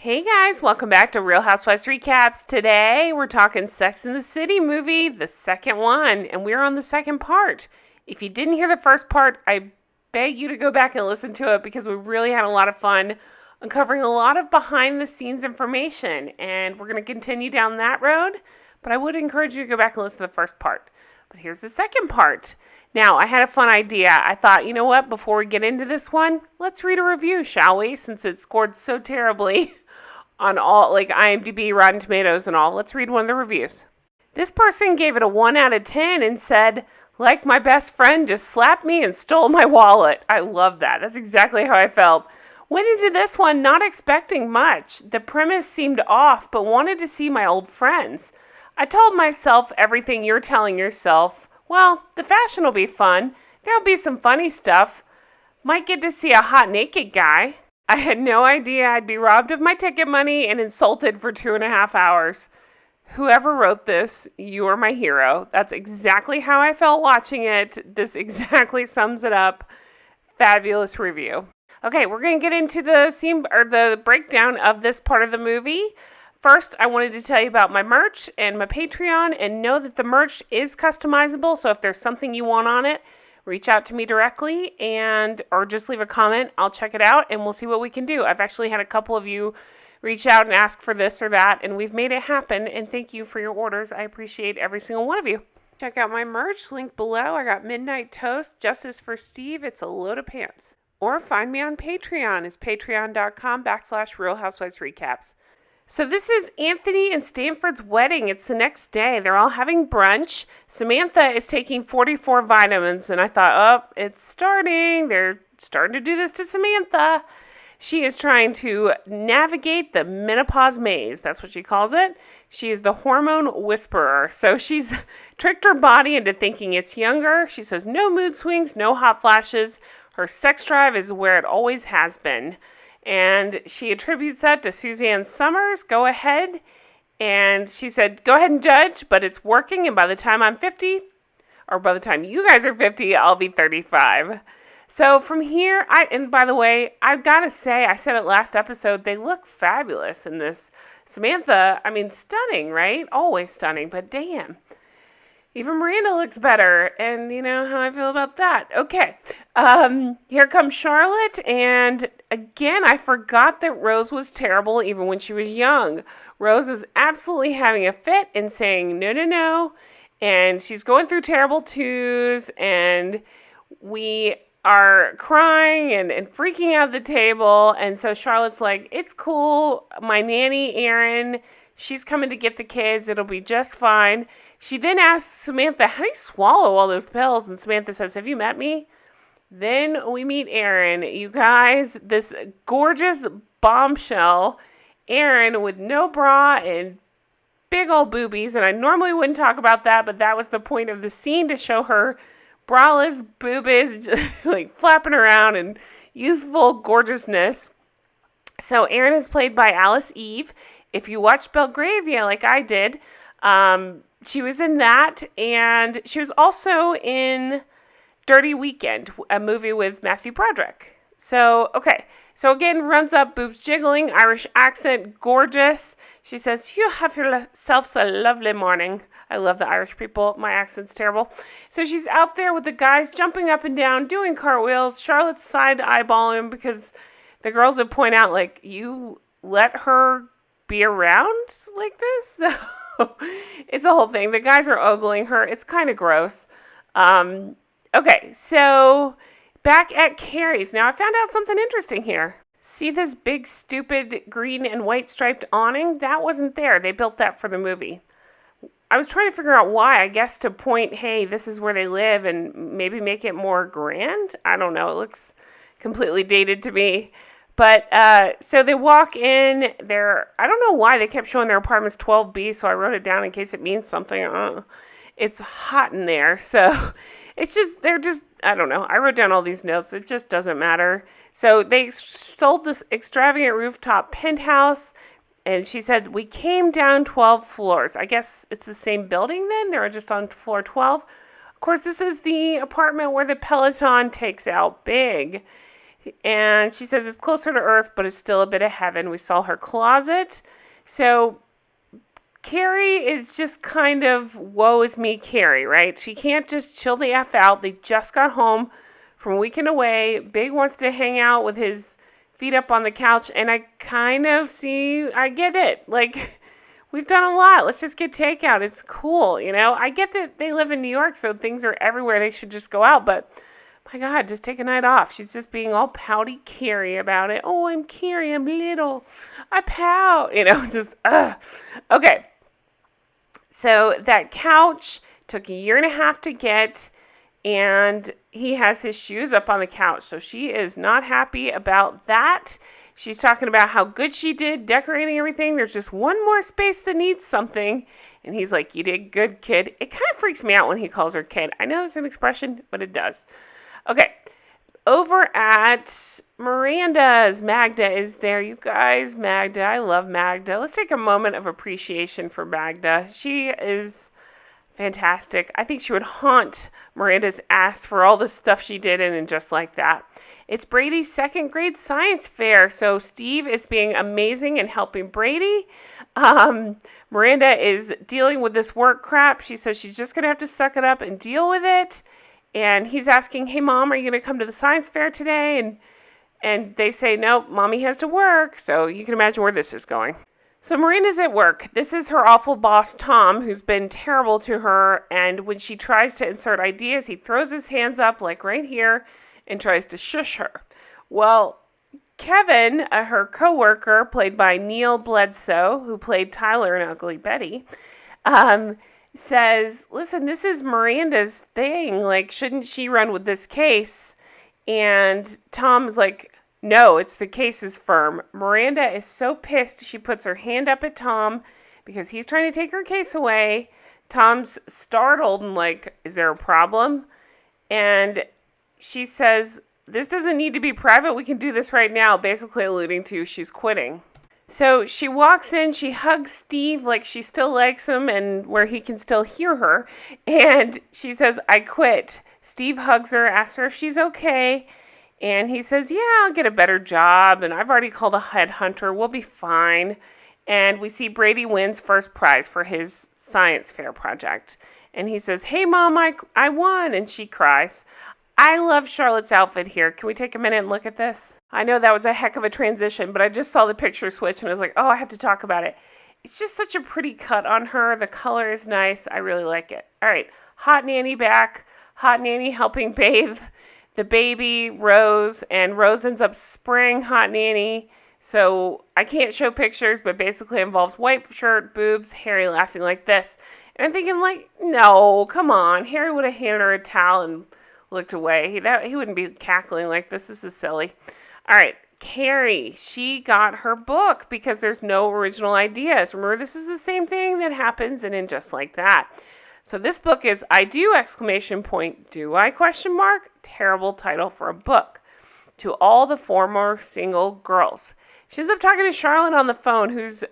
Hey guys, welcome back to Real Housewives Recaps. Today we're talking Sex and the City movie, the second one, and we're on the second part. If you didn't hear the first part, I beg you to go back and listen to it because we really had a lot of fun uncovering a lot of behind the scenes information, and we're going to continue down that road, but I would encourage you to go back and listen to the first part. But here's the second part. Now, I had a fun idea. I thought, you know what, before we get into this one, let's read a review, shall we? Since it scored so terribly on all, like IMDb, Rotten Tomatoes, and all. Let's read one of the reviews. This person gave it a 1 out of 10 and said, like my best friend just slapped me and stole my wallet. I love that. That's exactly how I felt. Went into this one not expecting much. The premise seemed off, but wanted to see my old friends. I told myself everything you're telling yourself. Well, the fashion will be fun. There'll be some funny stuff. Might get to see a hot naked guy. I had no idea I'd be robbed of my ticket money and insulted for 2.5 hours. Whoever wrote this, you are my hero. That's exactly how I felt watching it. This exactly sums it up. Fabulous review. Okay, we're going to get into the scene or the breakdown of this part of the movie. First, I wanted to tell you about my merch and my Patreon, and know that the merch is customizable. So if there's something you want on it, reach out to me directly or just leave a comment. I'll check it out and we'll see what we can do. I've actually had a couple of you reach out and ask for this or that, and we've made it happen. And thank you for your orders. I appreciate every single one of you. Check out my merch, link below. I got Midnight Toast, Justice for Steve. It's a load of pants. Or find me on Patreon. It's patreon.com/Real Housewives Recaps. So this is Anthony and Stanford's wedding. It's the next day. They're all having brunch. Samantha is taking 44 vitamins, and I thought, oh, it's starting. They're starting to do this to Samantha. She is trying to navigate the menopause maze. That's what she calls it. She is the hormone whisperer. So she's tricked her body into thinking it's younger. She says no mood swings, no hot flashes. Her sex drive is where it always has been. And she attributes that to Suzanne Summers. Go ahead. And she said, go ahead and judge, but it's working. And by the time I'm 50, or by the time you guys are 50, I'll be 35. So from here, and by the way, I've got to say, I said it last episode, they look fabulous in this. Samantha, I mean, stunning, right? Always stunning, but damn. Even Miranda looks better, and you know how I feel about that. Okay, here comes Charlotte, and again, I forgot that Rose was terrible even when she was young. Rose is absolutely having a fit and saying, no, no, no, and she's going through terrible twos, and we are crying and freaking out at the table, and so Charlotte's like, it's cool, my nanny, Erin, she's coming to get the kids, it'll be just fine. She then asks Samantha, how do you swallow all those pills? And Samantha says, have you met me? Then we meet Erin. You guys, this gorgeous bombshell, Erin with no bra and big old boobies. And I normally wouldn't talk about that, but that was the point of the scene, to show her braless boobies like flapping around and youthful gorgeousness. So Erin is played by Alice Eve. If you watched Belgravia like I did, she was in that, and she was also in Dirty Weekend, a movie with Matthew Broderick. So, okay. So again, runs up, boobs jiggling, Irish accent, gorgeous. She says, you have yourselves a lovely morning. I love the Irish people. My accent's terrible. So she's out there with the guys jumping up and down, doing cartwheels. Charlotte's side eyeballing him because the girls would point out, like, you let her be around like this? It's a whole thing. The guys are ogling her. It's kind of gross. Okay, so back at Carrie's. Now, I found out something interesting here. See this big, stupid green and white striped awning? That wasn't there. They built that for the movie. I was trying to figure out why. I guess to point, hey, this is where they live, and maybe make it more grand? I don't know. It looks completely dated to me. But, so they walk in, I don't know why they kept showing their apartment's 12B, so I wrote it down in case it means something. It's hot in there, so I don't know. I wrote down all these notes. It just doesn't matter. So they sold this extravagant rooftop penthouse, and she said, we came down 12 floors. I guess it's the same building then? They were just on floor 12. Of course, this is the apartment where the Peloton takes out big. And she says it's closer to Earth, but it's still a bit of heaven. We saw her closet. So Carrie is just kind of woe is me Carrie, right? She can't just chill the F out. They just got home from a weekend away. Big wants to hang out with his feet up on the couch. And I kind of I get it. Like, we've done a lot. Let's just get takeout. It's cool, I get that they live in New York, so things are everywhere. They should just go out. But my God, just take a night off. She's just being all pouty Carrie about it. Oh, I'm Carrie. I'm little. I pout. Just, Okay. So that couch took a year and a half to get, and he has his shoes up on the couch. So she is not happy about that. She's talking about how good she did decorating everything. There's just one more space that needs something. And he's like, you did good, kid. It kind of freaks me out when he calls her kid. I know that's an expression, but it does. Okay. Over at Miranda's, Magda is there. You guys, Magda. I love Magda. Let's take a moment of appreciation for Magda. She is fantastic. I think she would haunt Miranda's ass for all the stuff she did in and just like that. It's Brady's second grade science fair. So Steve is being amazing and helping Brady. Miranda is dealing with this work crap. She says she's just going to have to suck it up and deal with it. And he's asking, hey, Mom, are you going to come to the science fair today? And they say, nope, Mommy has to work. So you can imagine where this is going. So Miranda's at work. This is her awful boss, Tom, who's been terrible to her. And when she tries to insert ideas, he throws his hands up, like right here, and tries to shush her. Well, Kevin, her coworker, played by Neil Bledsoe, who played Tyler in Ugly Betty, says, listen, this is Miranda's thing. Like, shouldn't she run with this case? And Tom's like, no, it's the case's firm. Miranda is so pissed, she puts her hand up at Tom because he's trying to take her case away. Tom's startled and like, is there a problem? And she says, this doesn't need to be private. We can do this right now, basically alluding to she's quitting. So she walks in, she hugs Steve like she still likes him and where he can still hear her. And she says, I quit. Steve hugs her, asks her if she's okay. And he says, yeah, I'll get a better job. And I've already called a headhunter. We'll be fine. And we see Brady wins first prize for his science fair project. And he says, hey, Mom, I won. And she cries. I love Charlotte's outfit here. Can we take a minute and look at this? I know that was a heck of a transition, but I just saw the picture switch and I was like, oh, I have to talk about it. It's just such a pretty cut on her. The color is nice. I really like it. All right. Hot nanny back. Hot nanny helping bathe the baby, Rose, and Rose ends up spraying hot nanny. So I can't show pictures, but basically involves white shirt, boobs, Harry laughing like this. And I'm thinking like, no, come on. Harry would have handed her a towel and looked away. He wouldn't be cackling like this. This is silly. All right. Carrie, she got her book because there's no original ideas. Remember, this is the same thing that happens in Just Like That. So this book is I do, ! Do I? ? Terrible title for a book. To all the former single girls. She ends up talking to Charlotte on the phone, whose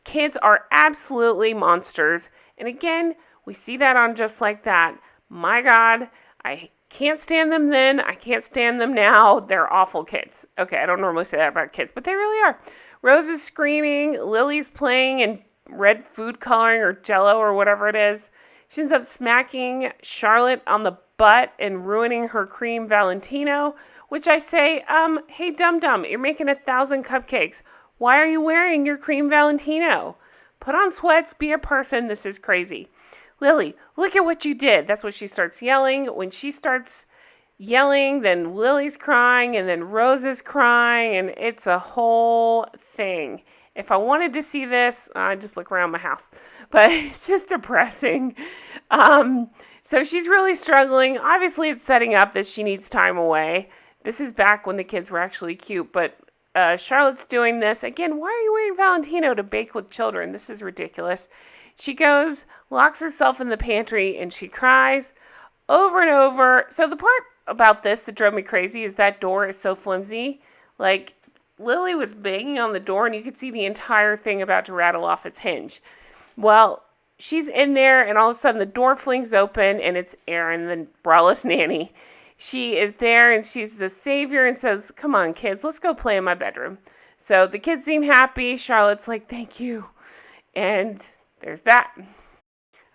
kids are absolutely monsters. And again, we see that on Just Like That. My God, I can't stand them then. I can't stand them now. They're awful kids. Okay, I don't normally say that about kids, but they really are. Rose is screaming. Lily's playing in red food coloring or Jell-O or whatever it is. She ends up smacking Charlotte on the butt and ruining her cream Valentino, which I say, hey, dum-dum, you're making 1,000 cupcakes. Why are you wearing your cream Valentino? Put on sweats, be a person. This is crazy. Lily, look at what you did. That's what she starts yelling. When she starts yelling, then Lily's crying, and then Rose is crying, and it's a whole thing. If I wanted to see this, I'd just look around my house. But it's just depressing. So she's really struggling. Obviously, it's setting up that she needs time away. This is back when the kids were actually cute. But Charlotte's doing this. Again, why are you wearing Valentino to bake with children? This is ridiculous. She goes, locks herself in the pantry, and she cries over and over. So the part about this that drove me crazy is that door is so flimsy. Like, Lily was banging on the door, and you could see the entire thing about to rattle off its hinge. Well, she's in there, and all of a sudden the door flings open, and it's Erin, the braless nanny. she is there and she's the savior and says, come on, kids, let's go play in my bedroom. So the kids seem happy. Charlotte's like, thank you. And there's that.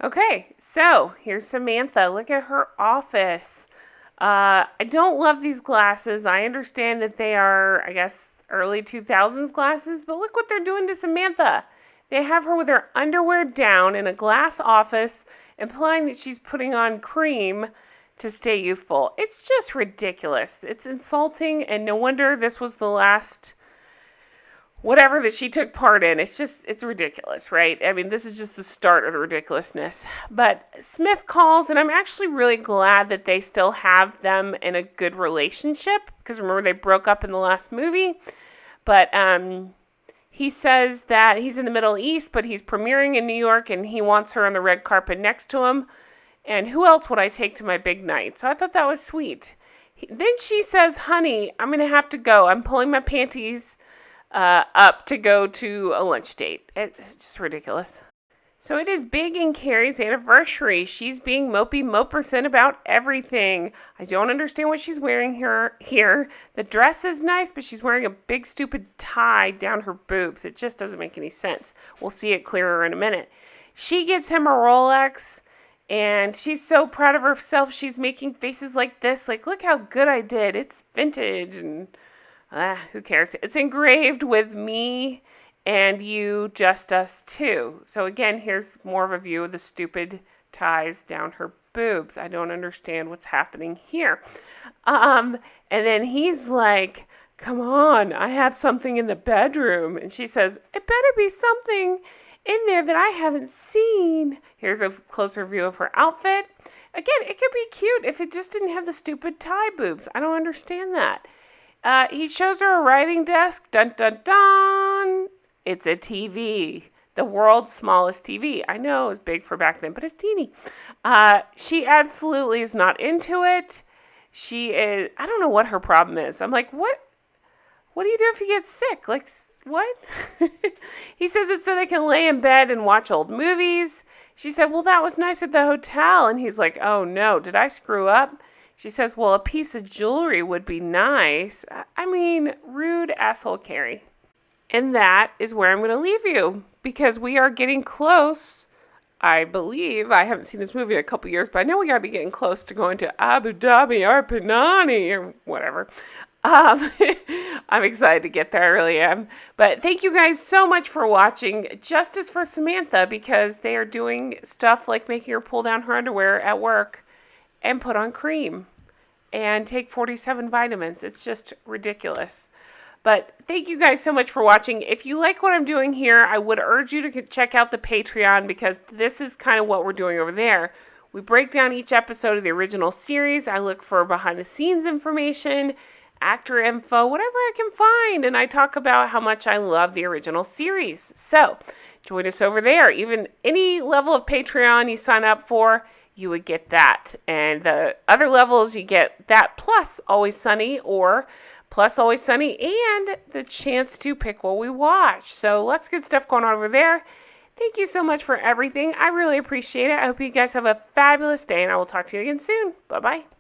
Okay, so here's Samantha. Look at her office. I don't love these glasses. I understand that they are, I guess, early 2000s glasses, but look what they're doing to Samantha. They have her with her underwear down in a glass office, implying that she's putting on cream to stay youthful. It's just ridiculous. It's insulting, and no wonder this was the last whatever that she took part in. It's ridiculous, right? I mean, this is just the start of the ridiculousness. But Smith calls, and I'm actually really glad that they still have them in a good relationship, because remember, they broke up in the last movie. But he says that he's in the Middle East, but he's premiering in New York, and he wants her on the red carpet next to him. And who else would I take to my big night? So I thought that was sweet. Then she says, honey, I'm going to have to go. I'm pulling my panties up to go to a lunch date. It's just ridiculous. So it is Big and Carrie's anniversary. She's being mopey moperson about everything. I don't understand what she's wearing here. The dress is nice, but she's wearing a big stupid tie down her boobs. It just doesn't make any sense. We'll see it clearer in a minute. She gets him a Rolex, and she's so proud of herself. She's making faces like this, like, look how good I did. It's vintage, and who cares? It's engraved with me and you, just us two. So again, here's more of a view of the stupid ties down her boobs. I don't understand what's happening here. And then he's like, come on, I have something in the bedroom. And she says, it better be something in there that I haven't seen. Here's a closer view of her outfit. Again, it could be cute if it just didn't have the stupid tie boobs. I don't understand that. He shows her a writing desk. Dun, dun, dun. It's a TV. The world's smallest TV. I know it was big for back then, but it's teeny. She absolutely is not into it. She is, I don't know what her problem is. I'm like, what do you do if you get sick? Like, what? He says it's so they can lay in bed and watch old movies. She said, well, that was nice at the hotel. And he's like, oh no, did I screw up? She says, well, a piece of jewelry would be nice. I mean, rude asshole Carrie. And that is where I'm going to leave you, because we are getting close, I believe. I haven't seen this movie in a couple years, but I know we got to be getting close to going to Abu Dhabi or Penani or whatever. I'm excited to get there. I really am. But thank you guys so much for watching. Justice for Samantha, because they are doing stuff like making her pull down her underwear at work and put on cream and take 47 vitamins. It's just ridiculous. But thank you guys so much for watching. If you like what I'm doing here, I would urge you to check out the Patreon, because this is kind of what we're doing over there. We break down each episode of the original series. I look for behind the scenes information, actor info, whatever I can find. And I talk about how much I love the original series. So join us over there. Even any level of Patreon you sign up for, you would get that. And the other levels, you get that plus Always Sunny, or plus Always Sunny, and the chance to pick what we watch. So lots of good stuff going on over there. Thank you so much for everything. I really appreciate it. I hope you guys have a fabulous day, and I will talk to you again soon. Bye-bye.